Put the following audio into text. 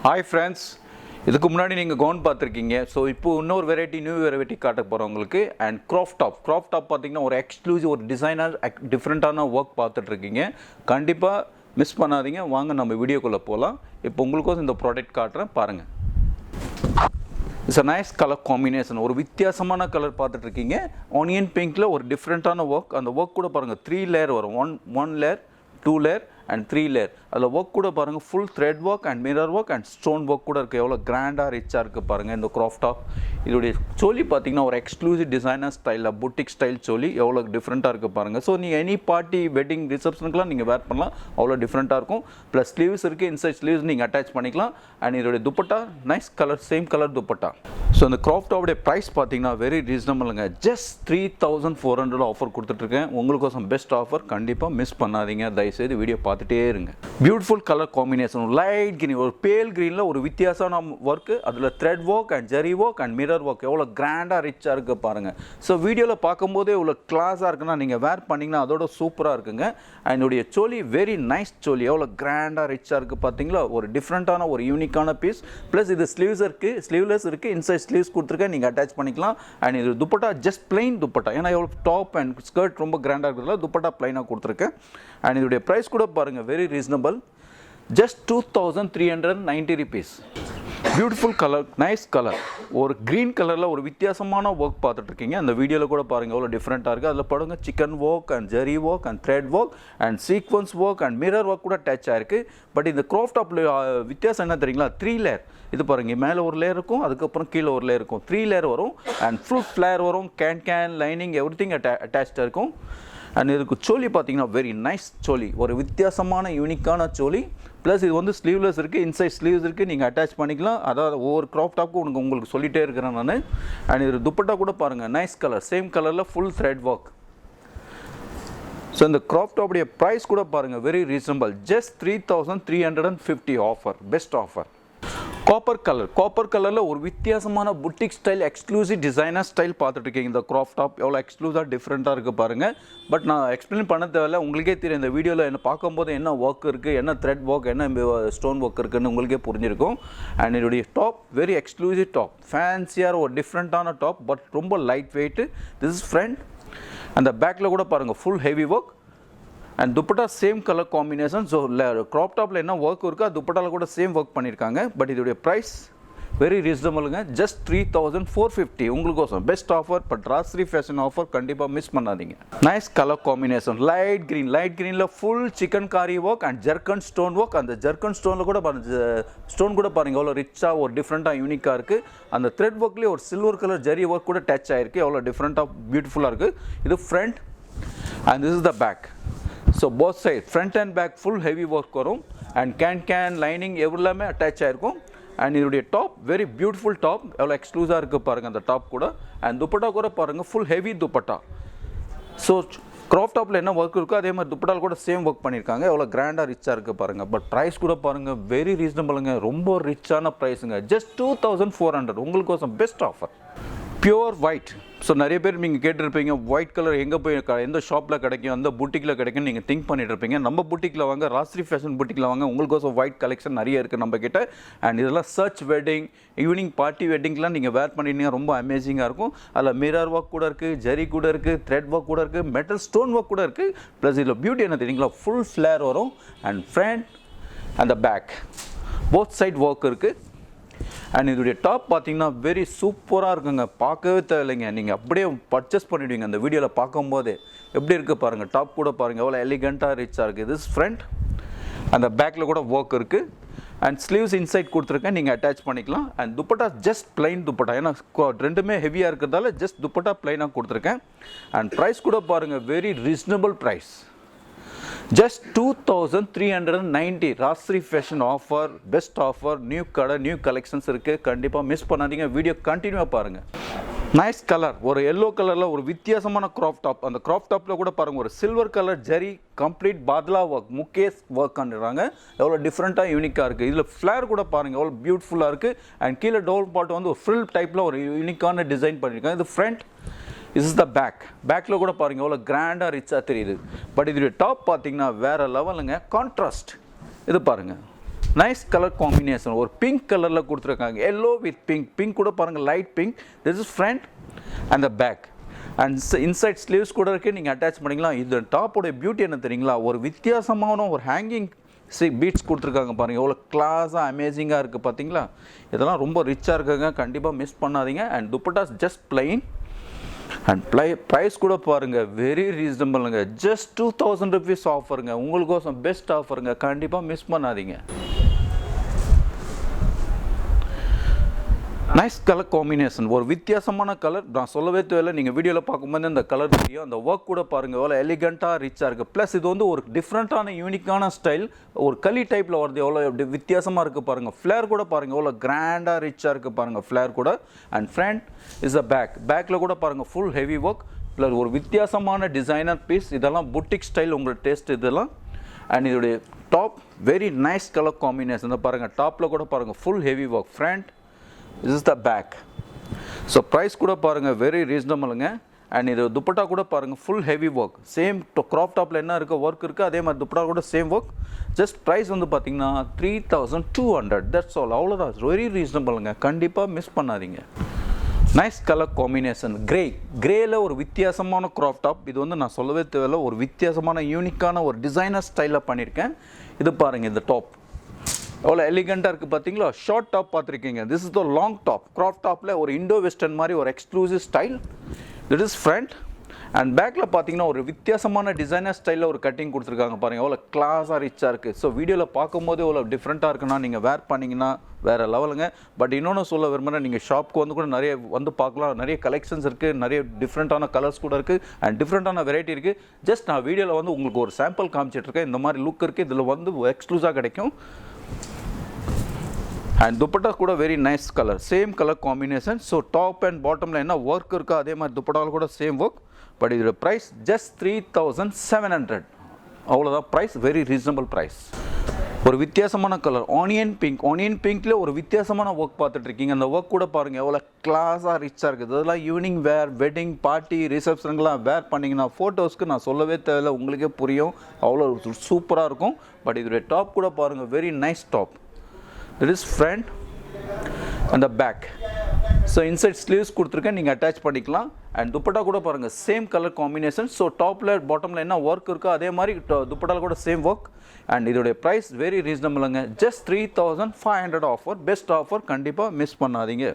Hi friends, இதுக்கு முன்னாடி நீங்கள் கவுன் பார்த்துருக்கீங்க. ஸோ இப்போ இன்னொரு நியூ வெரைட்டி காட்ட போகிறோம் உங்களுக்கு. அண்ட் க்ராப் டாப் பார்த்தீங்கன்னா ஒரு எக்ஸ்க்ளூசிவ் ஒரு டிசைனர் டிஃப்ரெண்ட்டான ஒர்க் பார்த்துட்ருக்கீங்க. கண்டிப்பாக மிஸ் பண்ணாதீங்க. வாங்க நம்ம வீடியோக்குள்ளே போகலாம். இப்போ உங்களுக்கும் இந்த ப்ராடக்ட் காட்டுறேன் பாருங்கள். It's a nice colour combination. ஒரு வித்தியாசமான கலர் பார்த்துட்ருக்கீங்க. ஆனியன் பிங்க்கில் ஒரு டிஃப்ரெண்ட்டான ஒர்க். அந்த ஒர்க் கூட பாருங்கள் 3 லேயர் வரும். One layer, 2 layer and 3 layer. அதில் ஒர்க் கூட பாருங்கள் full thread work and mirror work and stone work கூட இருக்குது. எவ்வளோ கிராண்டாக ரிச்சாக இருக்குது பாருங்கள் இந்த க்ராப் டாப். இதோடைய சோலி பார்த்தீங்கன்னா ஒரு எக்ஸ்க்ளூசிவ் டிசைனர் ஸ்டைலில் புட்டிக் ஸ்டைல் சோலி எவ்வளோ டிஃப்ரெண்ட்டாக இருக்குது பாருங்கள். ஸோ நீங்கள் எனி பார்ட்டி வெட்டிங் ரிசப்ஷனுக்குலாம் நீங்கள் வேர் பண்ணலாம். அவ்வளோ டிஃப்ரெண்ட்டாக இருக்கும். ப்ளஸ் ஸ்லீவ்ஸ் இருக்குது. இன்சைட் ஸ்லீவ்ஸ் நீங்கள் அட்டாச் பண்ணிக்கலாம். அண்ட் இதோடைய dupatta nice colour, same colour dupatta. So அந்த க்ராப் டாப்புடைய ப்ரைஸ் பார்த்தீங்கன்னா வெரி ரீசனபிளுங்க. ஜஸ்ட் 3400 ஆஃபர் கொடுத்துட்ருக்கேன். உங்களுக்கோசம் பெஸ்ட் ஆஃபர். கண்டிப்பாக மிஸ் பண்ணாதீங்க. தயவுசெய்து வீடியோ பார்த்துட்டே இருங்க. Beautiful colour combination. Light green, ஒரு பேல் கிரீனில் ஒரு வித்தியாசமான ஒர்க்கு. அதில் thread work and Jerry work and mirror work எவ்வளோ கிராண்டாக ரிச்சாக இருக்குது பாருங்கள். ஸோ வீடியோவில் பார்க்கும்போதே இவ்வளோ கிளாஸாக இருக்குன்னா நீங்கள் வேர் பண்ணிங்கன்னா அதோட சூப்பராக இருக்குங்க. அண்ட் என்னுடைய சோலி வெரி நைஸ் சோலி. எவ்வளோ கிராண்டாக ரிச்சாக இருக்குது பார்த்தீங்களா. ஒரு டிஃப்ரெண்ட்டான ஒரு யூனிக்கான பீஸ். ப்ளஸ் இது ஸ்லீவ்ஸ் இருக்குது, ஸ்லீவ்லெஸ் இருக்குது, இன்சைட் ஸ்லீவ்ஸ் கொடுத்துருக்கேன், நீங்கள் அட்டாச் பண்ணிக்கலாம். அண்ட் இது துப்பட்டா ஜஸ்ட் பிளைன் துப்பட்டா. ஏன்னா எவ்வளோ டாப் அண்ட் ஸ்கர்ட் ரொம்ப கிராண்டாக இருக்கிறதுல துப்பட்டா பிளைனாக கொடுத்துருக்கேன். அண்ட் இதோடைய ப்ரைஸ் கூட பாருங்கள் very reasonable. Just 2390 rupees. Beautiful colour, nice colour. ஒரு க்ரீன் கலரில் ஒரு வித்தியாசமான ஒர்க் பார்த்துட்ருக்கீங்க. அந்த வீடியோவில் கூட பாருங்கள் எவ்வளோ டிஃப்ரெண்ட்டாக இருக்குது. அதில் பாருங்க chicken work and Jerry work and thread work and sequence work and mirror work கூட டச் ஆகிருக்கு. பட் இந்த க்ராப் டாப்பில் வித்தியாசம் என்ன தெரியுங்களா, 3 லேயர். இது பாருங்கள் மேலே ஒரு லேயர் இருக்கும், அதுக்கப்புறம் கீழே ஒரு லேயர் இருக்கும். 3 லேயர் வரும். அண்ட் ஃபுல் ஃப்ளேர் வரும். கேன் லைனிங் எவ்ரி திங் அட்டாச்சாக இருக்கும். அண்ட் இதுக்கு சோலி பார்த்தீங்கன்னா வெரி நைஸ் சோலி. ஒரு வித்தியாசமான யூனிக்கான சோலி. ப்ளஸ் இது வந்து ஸ்லீவ்லெஸ் இருக்குது, இன்சைட் ஸ்லீவ்ஸ் இருக்குது, நீங்கள் அட்டாச் பண்ணிக்கலாம். அதாவது ஒவ்வொரு க்ராப் டாப்புக்கும் உங்களுக்கு சொல்லிகிட்டே இருக்கிறேன் நான். அண்ட் இது துப்பட்டா கூட பாருங்கள் நைஸ் கலர், சேம் கலரில் ஃபுல் த்ரெட் ஒர்க். ஸோ இந்த க்ராப் டாப்புடைய ப்ரைஸ் கூட பாருங்கள் very reasonable. Just 3350 offer, best offer. Copper கலரில் ஒரு வித்தியாசமான boutique style exclusive designer style பார்த்துட்ருக்கீங்க. இந்த க்ராப் டாப் எவ்வளோ எக்ஸ்க்ளூசிவாக டிஃப்ரெண்ட்டாக இருக்குது பாருங்கள். பட் நான் எக்ஸ்பிளைன் பண்ண தேவையில்ல, உங்களுக்கே தெரியும். இந்த வீடியோவில் என்ன பார்க்கும்போது என்ன ஒர்க் இருக்குது, என்ன த்ரெட் ஒர்க், என்ன ஸ்டோன் ஒர்க் இருக்குதுன்னு உங்களுக்கே புரிஞ்சிருக்கும். அண்ட் என்னுடைய டாப் வெரி எக்ஸ்க்ளூசிவ் டாப். ஃபேன்சியாக ஒரு டிஃப்ரெண்ட்டான டாப், பட் ரொம்ப light weight. This is front. அந்த பேக்கில் கூட பாருங்கள் full heavy work. And dupatta same colour combination. So crop டாப்பில் என்ன ஒர்க் இருக்கோ அது துப்பட்டாவில் கூட சேம் ஒர்க் பண்ணியிருக்காங்க. பட் இதோடைய ப்ரைஸ் வெரி ரீசனபிளுங்க. ஜஸ்ட் 3450. உங்களுக்கோசம் best offer. But Rasri fashion offer கண்டிப்பாக மிஸ் பண்ணாதீங்க. Nice colour combination. லைட் க்ரீனில் full chikankari work and zircon stone work. அந்த ஜர்க்கன் ஸ்டோனில் கூட ஸ்டோன் கூட பாருங்கள் எவ்வளோ ரிச்சாக ஒரு டிஃப்ரெண்ட்டாக யூனிக்காக இருக்குது. அந்த த்ரெட் ஒர்க்லேயே ஒரு சில்வர் கலர் ஜரி ஒர்க் கூட டச் ஆகிருக்கு. எவ்வளோ டிஃப்ரெண்ட்டாக பியூட்டிஃபுல்லாக இருக்குது. இது front and this is the back. So both side front and back full heavy work வரும். அண்ட் கேன் லைனிங் எல்லாமே அட்டாச் ஆகிருக்கும். அண்ட் இதோடைய டாப் வெரி பியூட்டிஃபுல் டாப். எவ்வளோ எக்ஸ்க்ளூஸாக இருக்குது பாருங்கள் அந்த டாப் கூட. அண்ட் துப்பட்டா கூட பாருங்கள் full heavy dupatta. So crop டாப்பில் என்ன ஒர்க் இருக்கோ அதே மாதிரி துப்பட்டால் கூட சேம் ஒர்க் பண்ணியிருக்காங்க. எவ்வளோ கிராண்டாக ரிச்சாக இருக்குது பாருங்கள். பட் ப்ரைஸ் கூட பாருங்கள் வெரி ரீசனபிளுங்க. ரொம்ப ரிச்சான ப்ரைஸுங்க. ஜஸ்ட் 2400. உங்களுக்கோசம் best offer. Pure white. So நிறைய பேர் நீங்கள் கேட்டிருப்பீங்க ஒயிட் கலர் எங்கே போய் எந்த ஷாப்பில் கிடைக்கும், எந்த புட்டிக்கில் கிடைக்கும்னு நீங்கள் திங்க் பண்ணிட்டு இருப்பீங்க. நம்ம புட்டிக்கில் வாங்க, ராஸ்ரி ஃபேஷன் புட்டிக்கில் வாங்க. உங்களுக்கோசம் ஒயிட் கலெக்ஷன் நிறைய இருக்குது நம்ம கிட்ட. அண்ட் இதெல்லாம் சர்ச் வெட்டிங், ஈவினிங் பார்ட்டி வெட்டிங்லாம் நீங்கள் வேர் பண்ணிட்டீங்கன்னா ரொம்ப அமேசிங்காக இருக்கும். அதில் மிரர் ஒர்க் கூட இருக்குது, ஜெரி கூட இருக்குது, த்ரெட் ஒர்க் கூட இருக்குது, மெட்டல் ஸ்டோன் ஒர்க் கூட இருக்குது. ப்ளஸ் இதில் பியூட்டி என்ன தெரியுங்களா, ஃபுல் ஃப்ளேர் வரும். And front and the back both side work இருக்குது. அண்ட் இதோடைய டாப் பார்த்தீங்கன்னா வெரி சூப்பராக இருக்குங்க. பார்க்கவே தேவையில்லைங்க, நீங்கள் அப்படியே பர்ச்சேஸ் பண்ணிவிடுவீங்க. அந்த வீடியோவில் பார்க்கும்போதே எப்படி இருக்குது பாருங்கள். டாப் கூட பாருங்கள் எவ்வளோ எலிகண்ட்டாக ரிச்சாக இருக்குது. இது ஃப்ரண்ட். அந்த பேக்கில் கூட ஒர்க் இருக்குது. அண்ட் ஸ்லீவ்ஸ் இன்சைட் கொடுத்துருக்கேன், நீங்கள் அட்டாச் பண்ணிக்கலாம். And dupatta just plain dupatta. ஏன்னா ரெண்டுமே ஹெவியாக இருக்கிறதால ஜஸ்ட் துப்பட்டா பிளைனாக கொடுத்துருக்கேன். அண்ட் ப்ரைஸ் கூட பாருங்கள் very reasonable price. Just 2390. Rasri fashion offer, best offer. New கடை, நியூ கலெக்ஷன்ஸ் இருக்குது. கண்டிப்பாக மிஸ் பண்ணாதீங்க. வீடியோ கண்டினியூவாக பாருங்கள். Nice colour. ஒரு எல்லோ கலரில் ஒரு வித்தியாசமான க்ராப் டாப். அந்த க்ராப் டாப்பில் கூட பாருங்கள் ஒரு silver colour zari complete badla work, mukaish work பண்ணுறாங்க. எவ்வளோ டிஃப்ரெண்ட்டாக யூனிக்காக இருக்குது. இதில் ஃப்ளேர் கூட பாருங்கள் எவ்வளோ பியூட்டிஃபுல்லாக இருக்குது. அண்ட் கீழே டோல் பாட்டு வந்து ஒரு ஃப்ரில் டைப்பில் ஒரு யூனிக்கான டிசைன் பண்ணியிருக்காங்க. இது front. This is the back. பேக்கில் கூட பாருங்கள் எவ்வளோ கிராண்டாக ரிச்சாக தெரியுது. பட் இதோடைய டாப் பார்த்தீங்கன்னா வேறு லெவலுங்க. கான்ட்ராஸ்ட். இது பாருங்கள் நைஸ் கலர் காம்பினேஷன், ஒரு பிங்க் கலரில் கொடுத்துருக்காங்க, எல்லோ வித் பிங்க். பிங்க் கூட பாருங்கள், light pink. This is front and the back and inside sleeves கூட இருக்குது, நீங்கள் அட்டாச் பண்ணிக்கலாம். இது டாப்போடைய பியூட்டி என்ன தெரியுங்களா, ஒரு வித்தியாசமான ஒரு ஹேங்கிங் பீட்ஸ் கொடுத்துருக்காங்க பாருங்கள், எவ்வளோ கிளாஸாக அமேசிங்காக இருக்குது பார்த்தீங்களா. இதெல்லாம் ரொம்ப ரிச்சாக இருக்குங்க, கண்டிப்பாக மிஸ் பண்ணாதீங்க. And dupattas just plain and price கூட பாருங்கள் வெரி ரீசனபிளுங்க, ஜஸ்ட் 2000 rupees ஆஃபருங்க, உங்களுக்கோசம் பெஸ்ட் ஆஃபருங்க, கண்டிப்பாக மிஸ் பண்ணாதீங்க. நைஸ் கலர் காம்பினேஷன், ஒரு வித்தியாசமான கலர், நான் சொல்லவே தேவையில்லை, நீங்கள் வீடியோவில் பார்க்கும்போது அந்த கலர் தெரியும். அந்த ஒர்க் கூட பாருங்கள் எவ்வளோ எலிகண்ட்டாக ரிச்சாக இருக்குது. ப்ளஸ் இது வந்து ஒரு டிஃப்ரெண்ட்டான யூனிக்கான ஸ்டைல், ஒரு களி டைப்பில் வருது, எவ்வளோ வித்தியாசமாக இருக்குது பாருங்கள். ஃப்ளேர் கூட பாருங்கள் எவ்வளோ கிராண்டாக ரிச்சாக இருக்குது பாருங்கள் ஃப்ளேர் கூட. அண்ட் ஃப்ரண்ட் இஸ் அ பேக்கில் கூட பாருங்கள் ஃபுல் ஹெவி ஒர்க், ப்ளஸ் ஒரு வித்தியாசமான டிசைனர் பீஸ். இதெல்லாம் புட்டிக் ஸ்டைல், உங்களோட டேஸ்ட் இதெல்லாம். அண்ட் இதோடைய top very nice colour combination, இந்த பாருங்கள் டாப்பில் கூட பாருங்கள் full heavy work. Front this is the back. So price கூட பாருங்கள் வெரி ரீசனபிளுங்க. அண்ட் இது துப்பட்டா கூட பாருங்கள் full heavy work, same crop டாப்பில் என்ன இருக்குது ஒர்க் இருக்குது, அதே மாதிரி துப்பட்டா கூட சேம் ஒர்க். ஜஸ்ட் ப்ரைஸ் வந்து பார்த்தீங்கன்னா 3200, தட்ஸ் ஆல், அவ்வளோதான், வெரி ரீசனபிளுங்க, கண்டிப்பாக மிஸ் பண்ணாதீங்க. நைஸ் கலர் காம்பினேஷன், கிரேயில் ஒரு வித்தியாசமான க்ராப் டாப். இது வந்து நான் சொல்லவே தேவையில்லை, ஒரு வித்தியாசமான யூனிக்கான ஒரு டிசைனர் ஸ்டைலில் பண்ணியிருக்கேன். இது பாருங்கள், இந்த டாப் எவ்வளோ எலிகண்ட்டாக இருக்குது பார்த்தீங்களா. ஷார்ட் டாப் பார்த்துருக்கீங்க, this is the long top, crop டாப்பில் ஒரு இண்டோ வெஸ்டர்ன் மாதிரி ஒரு exclusive style. That is front and பேக்கில் பார்த்தீங்கன்னா ஒரு வித்தியாசமான டிசைனர் ஸ்டைலில் ஒரு கட்டிங் கொடுத்துருக்காங்க பாருங்கள், எவ்வளோ கிளாஸாக ரிச்சாக இருக்குது. ஸோ வீடியோவில் பார்க்கும்போது எவ்வளோ டிஃப்ரெண்ட்டாக இருக்குன்னா, நீங்கள் வேர் பண்ணிங்கன்னா வேறு லெவலுங்க. பட் இன்னொன்று சொல்ல விரும்புகிறேன், நீங்கள் ஷாப்புக்கு வந்து கூட நிறைய வந்து பார்க்கலாம், நிறைய கலெக்ஷன்ஸ் இருக்குது, நிறைய டிஃப்ரெண்ட்டான கலர்ஸ் கூட இருக்குது அண்ட் டிஃப்ரெண்ட்டான வெரைட்டி இருக்குது. ஜஸ்ட் நான் வீடியோவில் வந்து உங்களுக்கு ஒரு சாம்பிள் காமிச்சிட்ருக்கேன், இந்த மாதிரி லுக் இருக்குது, இதில் வந்து எக்ஸ்க்ளூஸாக கிடைக்கும். அண்ட் துப்பட்டா கூட very nice colour, same colour combination. So top and பாட்டமில் என்ன ஒர்க் இருக்கோ அதே மாதிரி துப்பட்டாவில் கூட சேம் ஒர்க். பட் இதோட ப்ரைஸ் ஜஸ்ட் 3700, அவ்வளோதான் ப்ரைஸ், வெரி ரீசனபிள் ப்ரைஸ். ஒரு வித்தியாசமான கலர் ஆனியன் பிங்க்கில் ஒரு வித்தியாசமான ஒர்க் பார்த்துட்ருக்கீங்க. அந்த ஒர்க் கூட பாருங்கள் எவ்வளோ கிளாஸாக ரிச்சாக இருக்குது. அதெல்லாம் ஈவினிங் வேர், வெட்டிங் பார்ட்டி, ரிசப்ஷனுங்கெலாம் வேர் பண்ணிங்கன்னா ஃபோட்டோஸ்க்கு நான் சொல்லவே தேவையில்லை, உங்களுக்கே புரியும், அவ்வளோ சூப்பராக இருக்கும். பட் இதோடைய டாப் கூட பாருங்கள் very nice top. It is front and the back. So inside sleeves கொடுத்துருக்கேன், நீங்கள் அட்டாச் பண்ணிக்கலாம். அண்ட் துப்பட்டா கூட பாருங்கள் சேம் கலர் காம்பினேஷன். ஸோ டாப்பில் பாட்டமில் என்ன ஒர்க் இருக்கோ அதே மாதிரி துப்பட்டாவில் கூட சேம் ஒர்க். அண்ட் இதோடைய ப்ரைஸ் வெரி ரீசனபிளுங்க, ஜஸ்ட் 3500 ஆஃபர், பெஸ்ட் ஆஃபர், கண்டிப்பாக மிஸ் பண்ணாதீங்க.